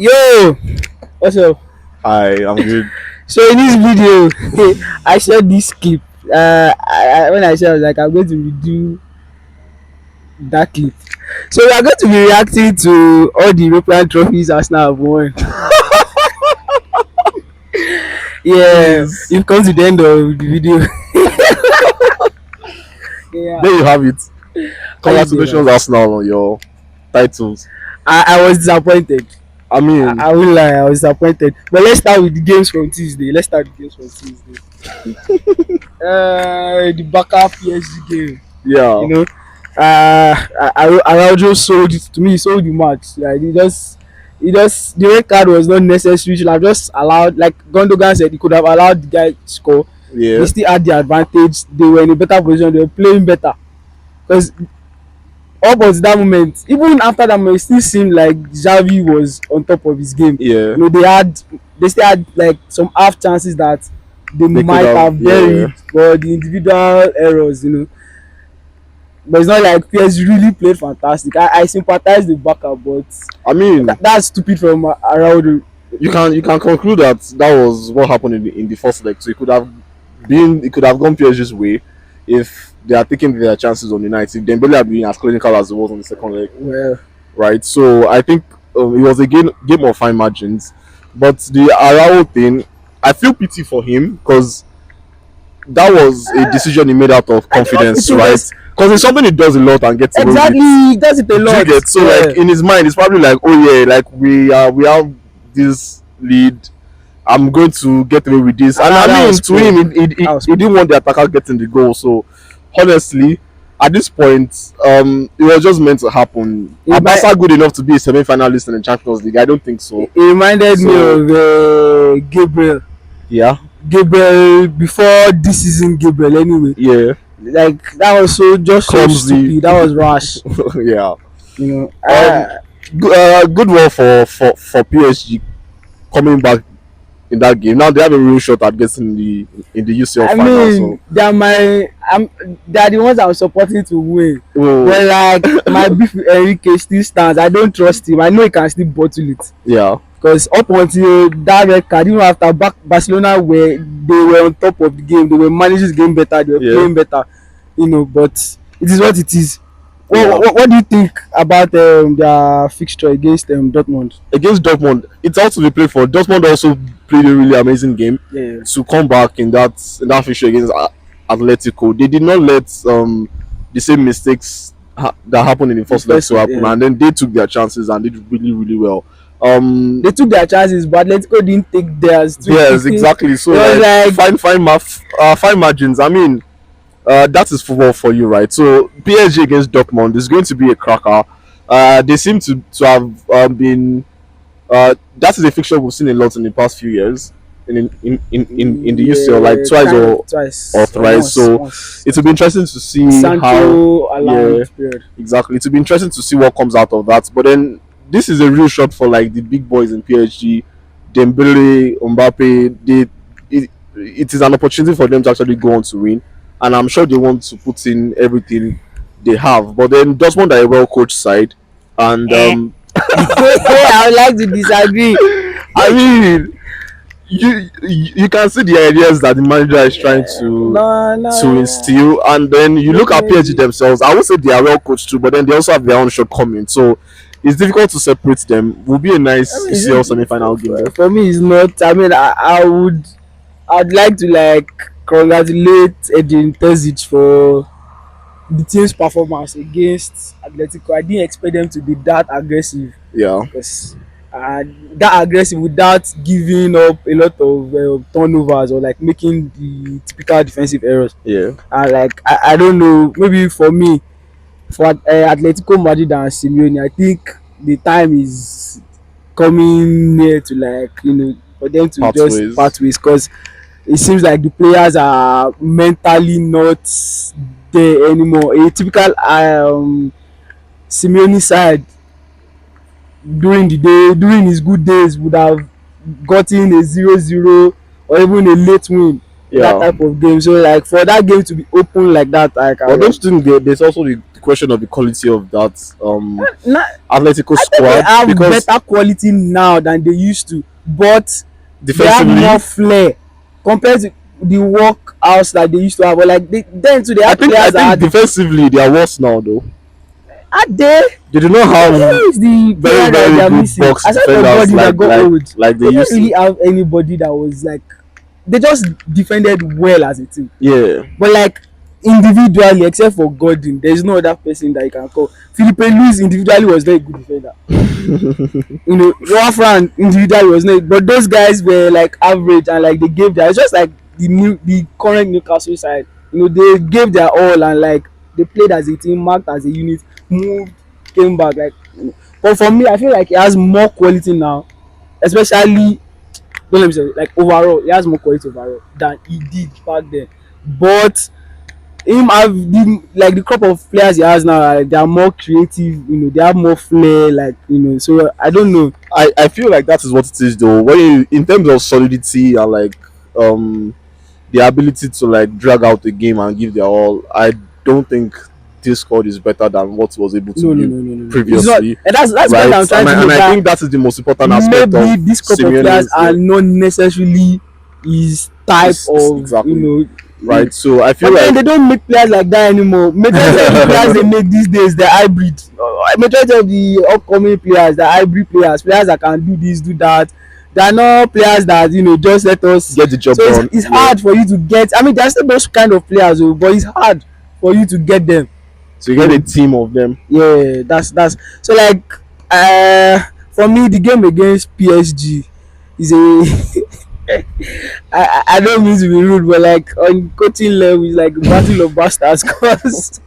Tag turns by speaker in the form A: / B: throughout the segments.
A: Yo, what's up?
B: Hi, I'm good.
A: So in this video, I shared this clip. When I said I was like, I'm going to redo that clip. So we are going to be reacting to all the European trophies Arsenal have won. Yeah,
B: Please.
A: you've come to the end of the video. Yeah,
B: There you have it.
A: how you say that?
B: Congratulations, Arsenal, on your titles.
A: I was disappointed.
B: I mean,
A: I will lie, I was disappointed. But let's start with the games from Tuesday. Let's start the games from Tuesday. The backup PSG game.
B: yeah,
A: You know, Araujo sold it to me. He sold the match. Like he just the red card was not necessary. He should have just allowed, like Gundogan said, he could have allowed the guy to score. They
B: yeah,
A: still had the advantage. They were in a better position. They were playing better because up until that moment, even after that moment, it still seemed like Xavi was on top of his game.
B: yeah.
A: They still had like some half chances that they
B: They could
A: might
B: have,
A: have
B: yeah.
A: buried, but the individual errors. But it's not like PSG really played fantastic. I sympathize with Barca, but
B: I mean,
A: that's stupid from Araujo.
B: you can conclude that that was what happened in the first leg. So it could have gone PSG's way if they are taking their chances on the night. If Dembele had been as clinical as it was on the second leg,
A: Well,
B: right? So I think it was a game of fine margins. But the Araujo thing, I feel pity for him because that was a decision he made out of
A: I don't
B: confidence,
A: think
B: right?
A: was
B: Because it's something he does a lot and gets away with
A: exactly.
B: it.
A: He does it a
B: Do you
A: lot.
B: get? So
A: Yeah.
B: like in his mind, it's probably like, oh yeah, like we have this lead. I'm going to get away with this. And
A: Ah,
B: I
A: that
B: mean,
A: was
B: to
A: cool.
B: him,
A: That was
B: he didn't want the attacker getting the goal. So honestly, at this point, it was just meant to happen.
A: It
B: Are
A: might,
B: Barca good enough to be a semi-finalist in the Champions League? I don't think so.
A: it reminded me
B: So
A: of Gabriel.
B: yeah,
A: Gabriel before this season. Gabriel anyway.
B: yeah,
A: Like that was so
B: clumsy.
A: stupid. That was rash.
B: Yeah.
A: You know.
B: Um, good one for PSG coming back in that game. Now they have a real shot at getting in the UCL
A: I
B: final. So
A: mean, they're the ones I'm supporting to win.
B: oh,
A: But like my beef with Enrique still stands. I don't trust him. I know he can still bottle it.
B: yeah,
A: Because up until that red card, even after Barcelona they were on top of the game, they were managing the game better, they were
B: yeah,
A: playing better, but it is what it is.
B: yeah.
A: What do you think about their fixture against Dortmund?
B: Against Dortmund, it's also to be played for. Dortmund also played a really amazing game
A: Yeah,
B: to come back in that fixture against Atletico. They did not let the same mistakes that happened in the first leg to happen,
A: yeah.
B: and then they took their chances and did really really well.
A: They took their chances, but Atletico didn't take theirs too.
B: Yes, exactly. So
A: It was like
B: fine margins. I mean, that is football for you, right? So PSG against Dortmund is going to be a cracker. They seem to have been. That is a fixture we've seen a lot in the past few years in the UCL, like twice or thrice. So
A: once.
B: it will be interesting to see how.
A: Sancho allowed
B: Yeah,
A: period.
B: exactly. It will be interesting to see what comes out of that. But then this is a real shot for like the big boys in PSG, Dembele, Mbappe. It is an opportunity for them to actually go on to win, and I'm sure they want to put in everything they have. But then Dortmund are a well coached side, and
A: I would like to disagree.
B: I mean, you can see the ideas that the manager is trying to
A: No.
B: instill, and then you look at PSG themselves. I would say they are well coached too, but then they also have their own shortcomings. So it's difficult to separate them. Will be a nice
A: I mean,
B: UCL semi-final game. Though.
A: for me, it's not. I mean, I'd like to like congratulate Edin Terzic for the team's performance against Atletico. I didn't expect them to be that aggressive.
B: Yeah,
A: Because that aggressive without giving up a lot of turnovers or like making the typical defensive errors.
B: yeah,
A: And like I don't know, maybe for me, for Atletico Madrid and Simeone, I think the time is coming near to like for them to just
B: pathways.
A: part ways because it seems like the players are mentally not there anymore. A typical Simeone side during his good days would have gotten a 0-0 or even a late win in that
B: Yeah,
A: type of game. So like for that game to be open like that, like
B: but don't you think there's also the question of the quality of that
A: Now,
B: Atletico
A: I think they
B: squad
A: have
B: because
A: better quality now than they used to, but they have more
B: defensively,
A: flair compared to the workhouse that they used to have. But like then too, they have
B: I
A: players that
B: think
A: had
B: defensively they are worse now though.
A: are they?
B: They do not have
A: Who is the
B: very
A: player that they
B: very
A: are
B: good
A: missing?
B: box
A: Aside from
B: defenders
A: Body that got old,
B: like they
A: they didn't
B: used to.
A: really have anybody that was like they just defended well as a team.
B: Yeah,
A: But like individually, except for Gordon, there's no other person that you can call. Felipe Luis individually was not a good defender. Joao Fran individually was not, but those guys were like average and like they gave their. It's just like the current Newcastle side. They gave their all and like they played as a team, marked as a unit, moved, came back. But for me, I feel like he has more quality now, especially don't let me say like overall, he has more quality overall than he did back then. But him have the crop of players he has now, they are more creative, they have more flair, so I don't know.
B: I feel like that is what it is though. When you in terms of solidity and like um the ability to like drag out the game and give their all, I don't think this squad is better than what was able to
A: No, no,
B: give
A: no, no, no, no. It's not,
B: previously,
A: and that's what
B: right?
A: I'm trying to
B: And
A: make,
B: I
A: that
B: think that is the most important aspect of
A: maybe this crop of players
B: Simeone's
A: are not necessarily his type of,
B: exactly right. So I feel
A: but then
B: like
A: they don't make players like that anymore. Majority of the players they make these days, they're hybrid. Majority of the upcoming players, they're hybrid players that can do this, do that. They're not players that just let us.
B: get the job
A: So
B: done.
A: it's
B: Yeah.
A: hard for you to get. I mean, there's still those kind of players, but it's hard for you to get them.
B: So you get a team of them.
A: Yeah, that's so like for me the game against PSG is a I don't mean to be rude, but like on coaching level it's like battle of bastards because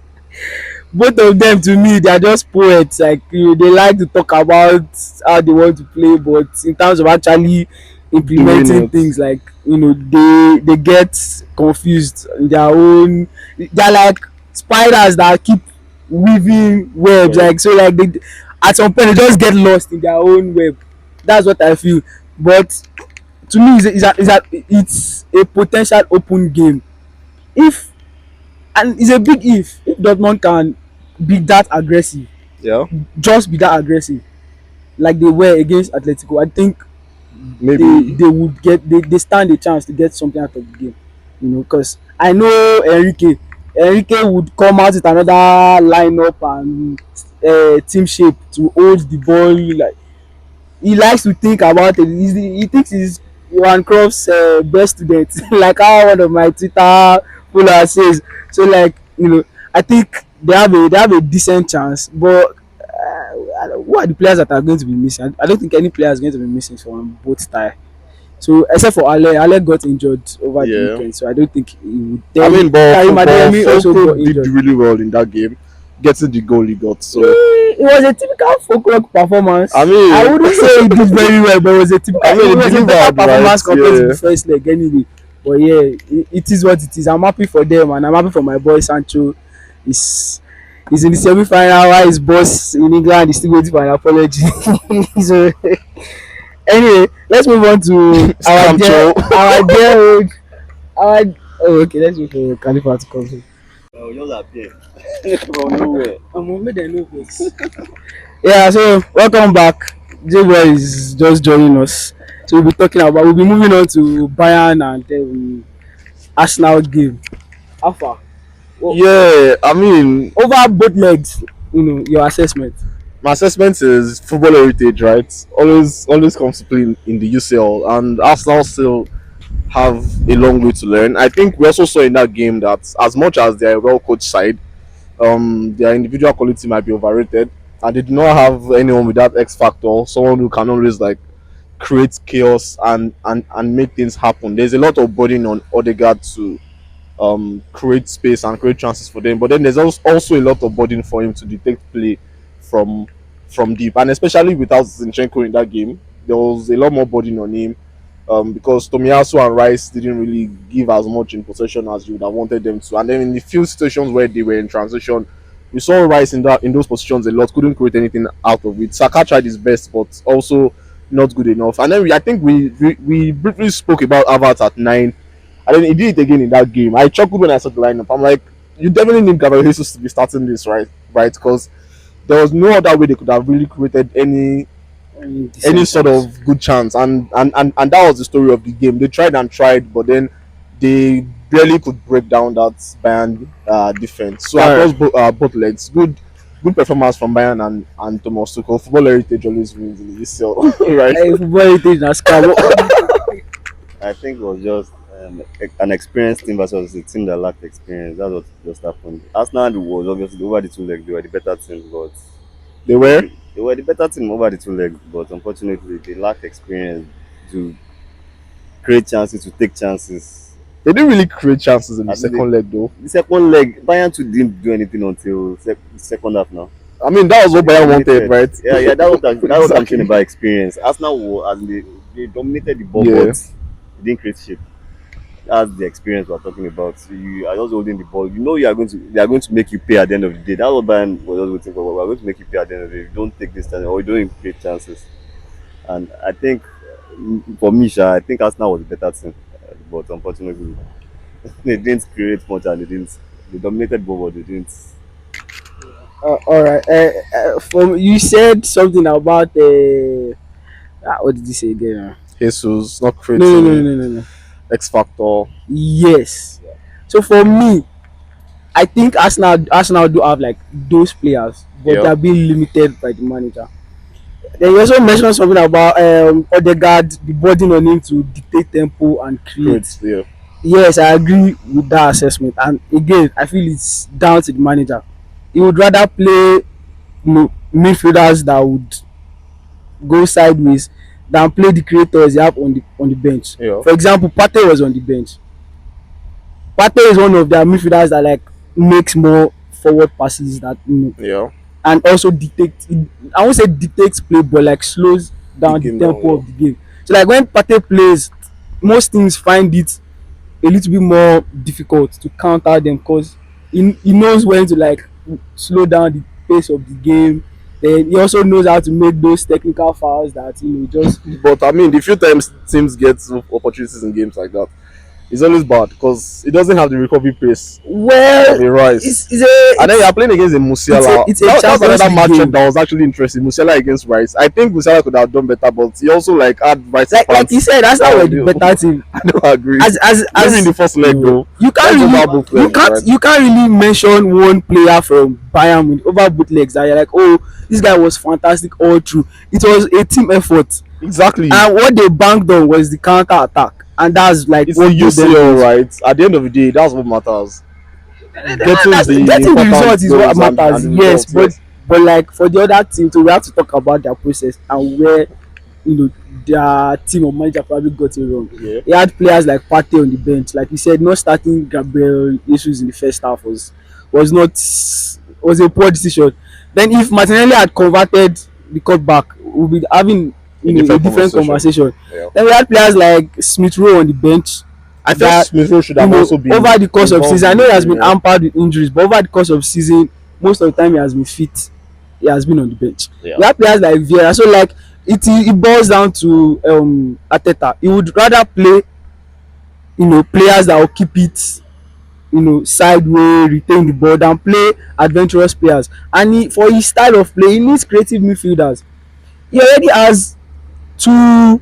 A: both of them to me they are just poets. Like they like to talk about how they want to play, but in terms of actually
B: Doing
A: implementing
B: it.
A: things, like they get confused in their own. They're like spiders that keep weaving webs,
B: Yeah.
A: like so like they at some point they just get lost in their own web. That's what I feel. But to me it's a potential open game if, and it's a big if Dortmund can be that aggressive,
B: Yeah.
A: just be that aggressive like they were against Atletico. I think
B: Maybe.
A: they would get they stand a chance to get something out of the game, because I know Enrique would come out with another lineup and team shape to hold the ball. Like he likes to think about it. He thinks he's Johan Cruyff's best student, like how one of my Twitter followers says. So like I think they have a decent chance, but who are the players that are going to be missing? I don't think any player is going to be missing from both tie. So except for Ale got injured over the
B: Yeah.
A: weekend, so I don't think he would.
B: I
A: Then
B: mean, but
A: Karim Adeyemi also got
B: Fulco did
A: injured.
B: really well in that game, getting the goal he got. So
A: It was a typical folklore performance.
B: I mean,
A: I wouldn't say he did very well, but it was a typical.
B: I mean,
A: It was a better
B: delivered, right?
A: performance compared to
B: Yeah.
A: the first leg, anyway. But yeah, it is what it is. I'm happy for them, and I'm happy for my boy Sancho. He's he's in the semi-final while his boss in England is still waiting for an apology. So anyway, let's move on to
B: Scamcho.
A: our dear old our okay, let's wait for Khalifa to come in.
C: Oh, yours appear.
A: From nowhere. Made them know this. Yeah, so welcome back. J-Boy is just joining us. So we'll be moving on to Bayern and Arsenal game. How far?
B: Yeah, I mean,
A: Over both legs, your assessment.
B: my assessment is football heritage, right? Always comes to play in the UCL, and Arsenal still have a long way to learn. I think we also saw in that game that as much as they're a well coached side, their individual quality might be overrated, and they do not have anyone with that X factor, someone who can always like create chaos and make things happen. There's a lot of burden on Odegaard to create space and create chances for them. But then there's also a lot of burden for him to detect play from deep, and especially without Zinchenko in that game, there was a lot more burden on him. Because Tomiyasu and Rice didn't really give as much in possession as you would have wanted them to, and then in the few situations where they were in transition, we saw Rice in those positions a lot, couldn't create anything out of it. Saka tried his best, but also not good enough. And then I think we briefly spoke about Havertz at 9, and then he did it again in that game. I chuckled when I saw the lineup. I'm like, you definitely need Gabriel Jesus to be starting this, right? right? Because there was no other way they could have really created any
A: Decent
B: sort
A: chance.
B: of good chance, and that was the story of the game. They tried and tried, but then they barely could break down that Bayern defense. So
A: Alright.
B: across both legs, good performance from Bayern and Thomas Tuchel. Football heritage always wins in the UCL, right?
A: Hey, football heritage na scam.
C: I think it was just an experienced team versus a team that lacked experience. That's what just happened. Arsenal was obviously over the two legs. They were the better team, but
B: They were.
C: they were the better team over the two legs. But unfortunately, they lack experience to create chances, to take chances.
B: They didn't really create chances in the
C: I think
B: second leg, though.
C: the second leg, Bayern too didn't do anything until the second half now.
B: I mean, that was what
C: They
B: Bayern wanted,
C: dominated.
B: right?
C: Yeah, that's what I'm saying
B: Exactly.
C: about experience. Arsenal as they dominated the ball,
B: Yeah.
C: but they didn't create shape. That's the experience we're talking about. So you are just holding the ball. You know they are going to make you pay at the end of the day. That's what Bayern was just waiting for. We're going to make you pay at the end of the day. If you don't take this chance or you don't create chances. And I think for me, I think Arsenal was the better team, but unfortunately they didn't create much and they dominated ball, but they didn't.
A: Alright. From you said something about what did you say again?
B: Jesus not
A: No, no, no,
B: creating
A: no, no, no.
B: X factor.
A: Yes. So for me, I think Arsenal do have like those players, but they
B: Yeah.
A: are being limited by the manager. Then you also mentioned something about Odegaard, the burden on him to dictate tempo and create.
B: Create. Yeah.
A: Yes, I agree with that assessment. And again, I feel it's down to the manager. He would rather play midfielders that would go sideways than play the creators you have on the bench.
B: Yeah.
A: For example, Partey was on the bench. Partey is one of their midfielders that like makes more forward passes that
B: Yeah.
A: and also dictates. I won't say dictates play, but like slows
B: The
A: down the
B: game down.
A: tempo
B: Yeah.
A: of the game. So like when Partey plays, most teams find it a little bit more difficult to counter them because he knows when to like slow down the pace of the game. Then he also knows how to make those technical fouls that just
B: But I mean, the few times teams get opportunities in games like that, it's always bad because it doesn't have the recovery pace
A: well
B: of a Rice. And then
A: it's
B: you're playing against a Musiala.
A: it's a
B: That's
A: Champions
B: another
A: League
B: matchup
A: game.
B: that was actually interesting. Musiala against Rice. I think Musiala could have done better, but he also like had Rice
A: Like you said, that's not the
B: deal.
A: better team.
B: I don't agree.
A: As
B: Maybe in the first leg though.
A: you can't
B: Let's over
A: really
B: both legs, right?
A: you can't really mention one player from Bayern with over both legs that you're like, oh, this guy was fantastic all through. It was a team effort,
B: Exactly.
A: and what they banked on was the counter attack, and that's like
B: It's
A: what
B: the
A: made them
B: UCL,
A: lose.
B: right? At the end of the day, that's what matters.
A: Getting the result is what
B: goals
A: matters.
B: and the
A: Yes,
B: results, yes.
A: but like for the other team, so we have to talk about their process and where their team or manager probably got it wrong.
B: Yeah.
A: He had players like Partey on the bench, like you said, not starting Gabriel Jesus in the first half was a poor decision. Then if Martinelli had converted the cutback, we'll be having a different conversation.
B: Yeah.
A: Then we had players like Smith Rowe on the bench.
B: I think
A: That
B: Smith Rowe should have also been
A: over the course of
B: involved
A: season, I
B: in
A: know he
B: the
A: has
B: game,
A: been
B: yeah.
A: hampered with injuries, but over the course of season, most of the time he has been fit. He has been on the bench.
B: Yeah.
A: We have players like Vieira, so like it boils down to Arteta. He would rather play players that will keep it sideways, retain the ball than play adventurous players. And for his style of play, he needs creative midfielders. He already has two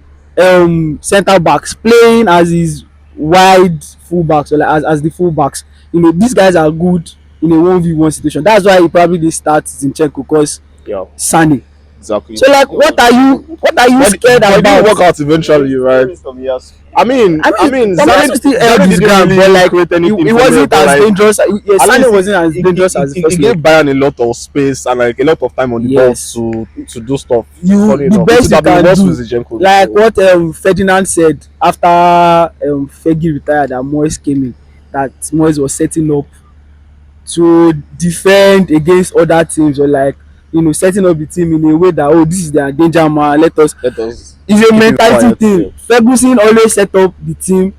A: centre backs playing as his wide fullbacks or like as the fullbacks. These guys are good in a 1v1 situation. That's why he probably did start Zinchenko because
B: Yeah,
A: Sane.
B: exactly.
A: So like what are you scared
B: But it
A: about?
B: didn't work out eventually, right?
C: Some years.
B: I mean,
A: Tomiyasu still held
B: Zane
A: his
B: didn't
A: ground,
B: really
A: but like
B: create anything
A: it
B: from
A: wasn't
B: there, but,
A: as
B: like,
A: dangerous.
B: at
A: Sane
B: least
A: wasn't as dangerous as the
B: it
A: first
B: gave
A: leg.
B: Bayern a lot of space and like a lot of time on the
A: Yes.
B: ball to do stuff. Funny
A: The
B: enough,
A: best
B: it should
A: you
B: have been
A: can
B: worse
A: do,
B: with Zinchenko.
A: like what Ferdinand said after Fergie retired and Moyes came in, that Moyes was setting up to defend against other teams or like setting up the team in a way that, oh, this is their danger man, let us.
B: Let us
A: It's a
B: keep it
A: mentality
B: quiet,
A: thing.
B: yeah.
A: Ferguson always set up the team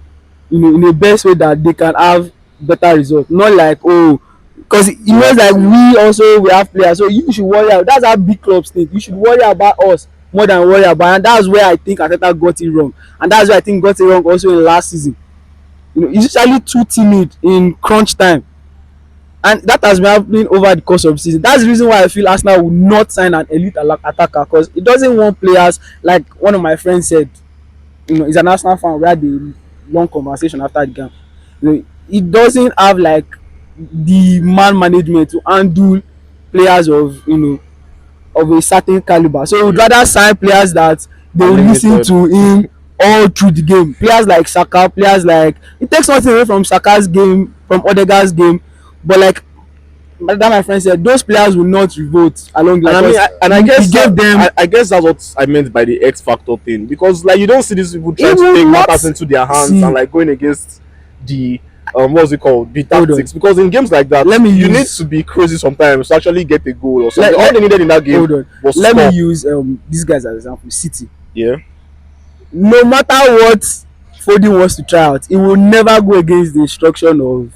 A: in the best way that they can have better results, not like, oh, because he knows like we have players, so you should worry about. That's how big clubs think. You should worry about us more than worry about, and that's where I think Arteta got it wrong, and that's where I think got it wrong also in last season. He's usually too timid in crunch time, and that has been happening over the course of the season. That's the reason why I feel Arsenal will not sign an elite attacker, because it doesn't want players like one of my friends said. He's an Arsenal fan. We had a long conversation after the game. It doesn't have like the man management to handle players of of a certain caliber. So we'd rather sign players that they will listen to him all through the game. Players like Saka, players like, it takes nothing away from Saka's game, from Odegaard's game, but like that my friend said, those players will not revolt along the line.
B: I guess
A: gave them.
B: I guess that's what I meant by the X factor thing, because like you don't see these people trying to take matters into their hands and like going against the what's it called, the tactics, because in games like that you need to be crazy sometimes to actually get a goal or something. All they needed in that game was
A: let me use these guys as example. City,
B: yeah,
A: no matter what Foden wants to try out, he will never go against the instruction of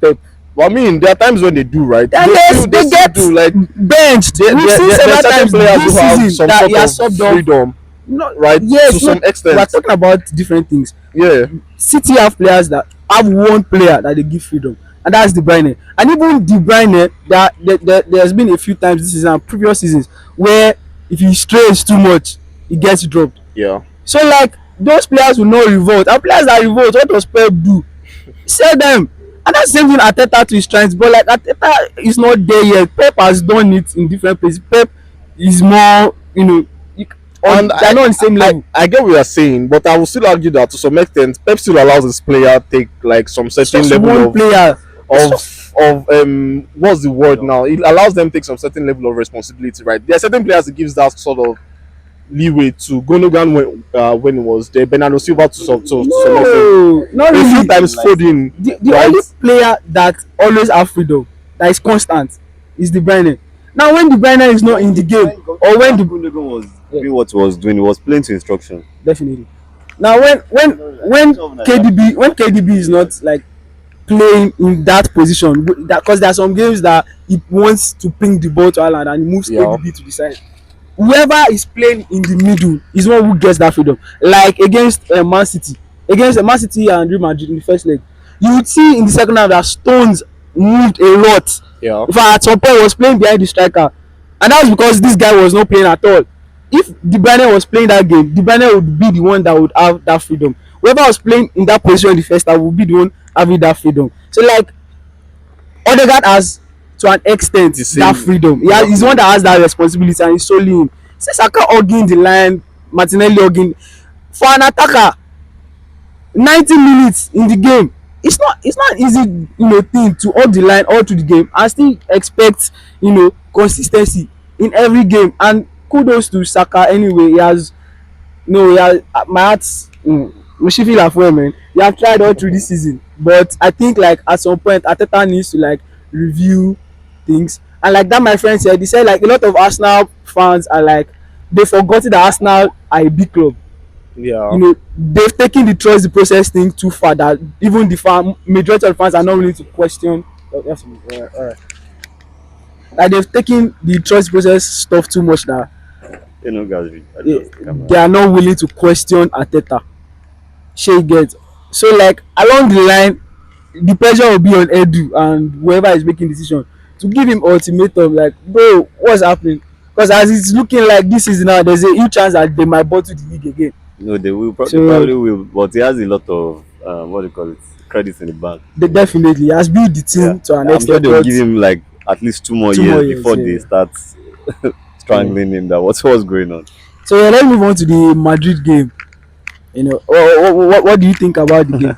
A: Pep.
B: But I mean, there are times when they do, right?
A: And they get
B: do, like
A: benched. We've seen several times this season that he has subbed off
B: freedom, right?
A: Yes,
B: to some extent.
A: We're talking about different things.
B: Yeah,
A: City have players that have one player that they give freedom, and that's De Bruyne. And even De Bruyne, there's been a few times this season and previous seasons where if he strays too much, he gets dropped.
B: Yeah.
A: So like those players will not revolt. And players that revolt, what does Pep do? Sell them. And that's the same thing Arteta to his strengths, but like Arteta is not there yet. Pep has done it in different places. Pep is more, they're not on the same level.
B: I get what you're saying, but I will still argue that to some extent, Pep still allows his player take like some certain level of
A: player
B: of what's the word now? It allows them take some certain level of responsibility, right? There are certain players that gives that sort of leeway to Gundogan when it was there, Bernardo Silva to some extent.
A: Not really.
B: A few times Foden.
A: The only player that always have freedom, that is constant, is De Bruyne. Now when De Bruyne is not in the game, or when
C: Gundogan was doing what he was doing, he was playing to instruction.
A: Definitely. Now when KDB is not like playing in that position, because there are some games that he wants to ping the ball to Haaland and he moves KDB to the side. Whoever is playing in the middle is one who gets that freedom. Like against Man City and Real Madrid in the first leg, you would see in the second half that Stones moved a lot.
B: Yeah.
A: In fact, at some point was playing behind the striker, and that was because this guy was not playing at all. If De Bruyne was playing that game, De Bruyne would be the one that would have that freedom. Whoever was playing in that position in the first half would be the one having that freedom. So like Odegaard has, to an extent, that freedom. He's the one that has that responsibility, and he's solely him. Say Saka hugging the line, Martinelli hugging. For an attacker, 90 minutes in the game, it's not easy thing to hold the line all through the game and still expect consistency in every game. And kudos to Saka anyway. He has my heart's Mushifi Lafue, man. He have tried all through this season, but I think like at some point Arteta needs to like review things. And like that my friend said, he said like a lot of Arsenal fans are like, they forgotten that Arsenal are a big club.
B: Yeah.
A: They've taken the trust the process thing too far, that even the majority of the fans are not willing to question. Alright. Like they've taken the trust process stuff too much now.
C: Guys,
A: they are not willing to question Arteta. She gets so like along the line, the pressure will be on Edu and whoever is making decision to give him ultimatum, like, bro, what's happening? Because as it's looking like this season now, there's a huge chance that they might bottle the league again.
C: No, they will probably will, but he has a lot of what do you call it, credits in the bank.
A: They definitely has built the team to an extent.
C: I'm sure they'll give him like at least two more years before they start strangling him. That what's going on.
A: So let's move on to the Madrid game. What do you think about the game?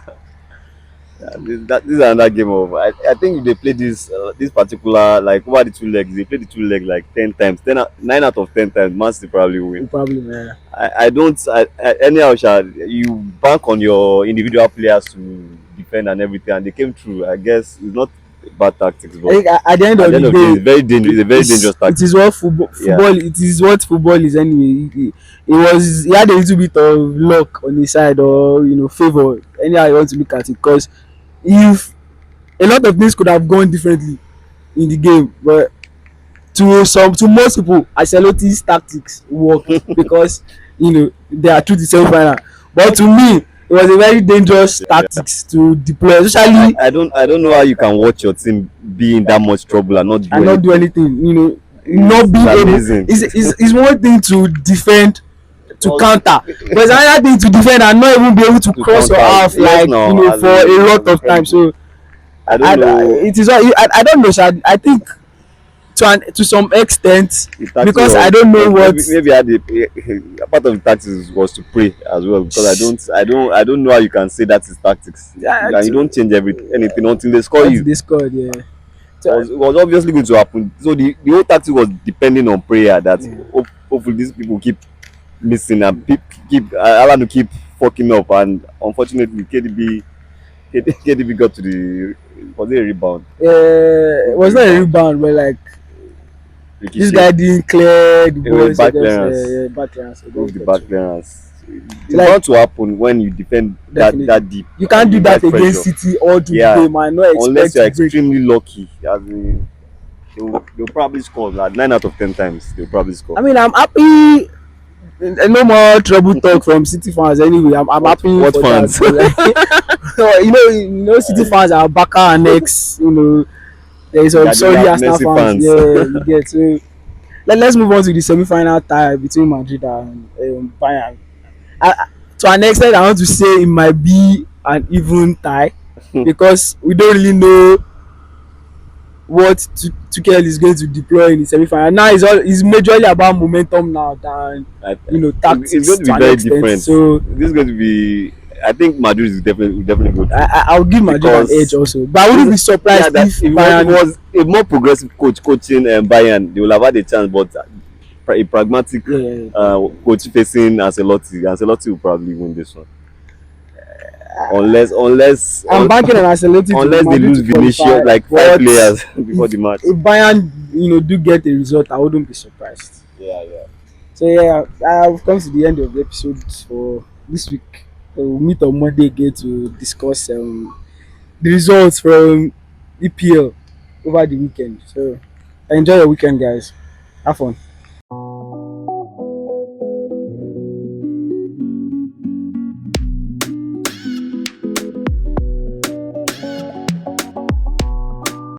C: This is another game of. I think they played this particular, like, over the two legs. They played the two legs like 10 times. 9 out of 10 times, Man City probably win.
A: Probably, man.
C: I don't. Anyhow, you bank on your individual players to defend and everything, and they came through. I guess it's not bad tactics, but
A: at the end of the day,
C: it's very dangerous. It's a very dangerous tactic.
A: It is what football. It is what football is anyway. He had a little bit of luck on his side, or favor. Anyhow you want to look at it, because if a lot of things could have gone differently in the game, but to most people, Ancelotti's tactics work because they are through the semi-final. But to me, it was a very dangerous tactics to deploy, especially
C: I don't know how you can watch your team be in that much trouble and not do
A: and not do
C: anything.
A: anything. You know, not being
C: It's
A: able
C: amazing.
A: is one thing to defend, to
C: Well,
A: counter, but it's another thing to defend and not even be able to
C: to
A: cross your
C: counter,
A: half,
C: yes,
A: like
C: now as
A: for a lot of time.
C: incredible.
A: So
C: I don't know
A: it is I don't know, sha. I think to some extent,
C: the tactics
A: because I
C: was
A: don't know what.
C: maybe I had a part of the tactics was to pray as well because I don't know how you can say that is tactics
A: Yeah,
C: and you don't change anything until they score
A: what
C: you.
A: they scored, yeah. So,
C: It was obviously going to happen. So the whole tactic was depending on prayer that
A: yeah.
C: hopefully these people keep missing and keep Alan to keep fucking up and unfortunately KDB got to the was it a rebound?
A: It was not a rebound, but like this
C: Ricochet.
A: guy didn't clear the
C: It was
A: ball, so
C: back
A: just
C: clearance.
A: back clearance. So
C: Move
A: just
C: the
A: get
C: back
A: through.
C: clearance. It's
A: Like,
C: bound to happen when you defend
A: definitely,
C: that deep.
A: you can't do
C: You
A: that
C: invite
A: against
C: pressure.
A: City all through the
C: Yeah,
A: game and not
C: unless
A: expect
C: you're
A: to break.
C: extremely lucky. As in, they'll probably score like 9 out of 10 times. They'll probably score.
A: I mean, I'm happy. No more trouble talk from City fans anyway. I'm happy
C: What
A: for
C: fans?
A: that. Like, you know, City fans are Baka and X. You know, there is some sorry
C: Guardiola,
A: Arsenal
C: Messi
A: fans.
C: fans.
A: Yeah, you get. So let's move on to the semi-final tie between Madrid and Bayern. To an extent, I want to say it might be an even tie because we don't really know what Tuchel is going to deploy in the semi-final. Now it's majorly about momentum now than
C: It's
A: tactics
C: going to
A: to
C: be
A: an
C: very
A: extent.
C: different.
A: So
C: This is going to be. I think Madrid is definitely go through.
A: I'll give Madrid an edge
C: Because
A: also, but I wouldn't be surprised
C: that
A: if
C: if
A: Bayern.
C: it was a more progressive coaching Bayern, they will have had a chance. But a pragmatic
A: Yeah,
C: coach facing Ancelotti will probably win this one. Unless
A: I'm banking on Ancelotti to
C: unless they
A: Madrid
C: lose
A: to
C: Vinicius
A: qualify.
C: like 5 players before the match.
A: If Bayern do get a result, I wouldn't be surprised.
C: Yeah.
A: So yeah, I've come to the end of the episode for this week. We'll meet on Monday again to discuss the results from EPL over the weekend. So enjoy your weekend, guys. Have fun.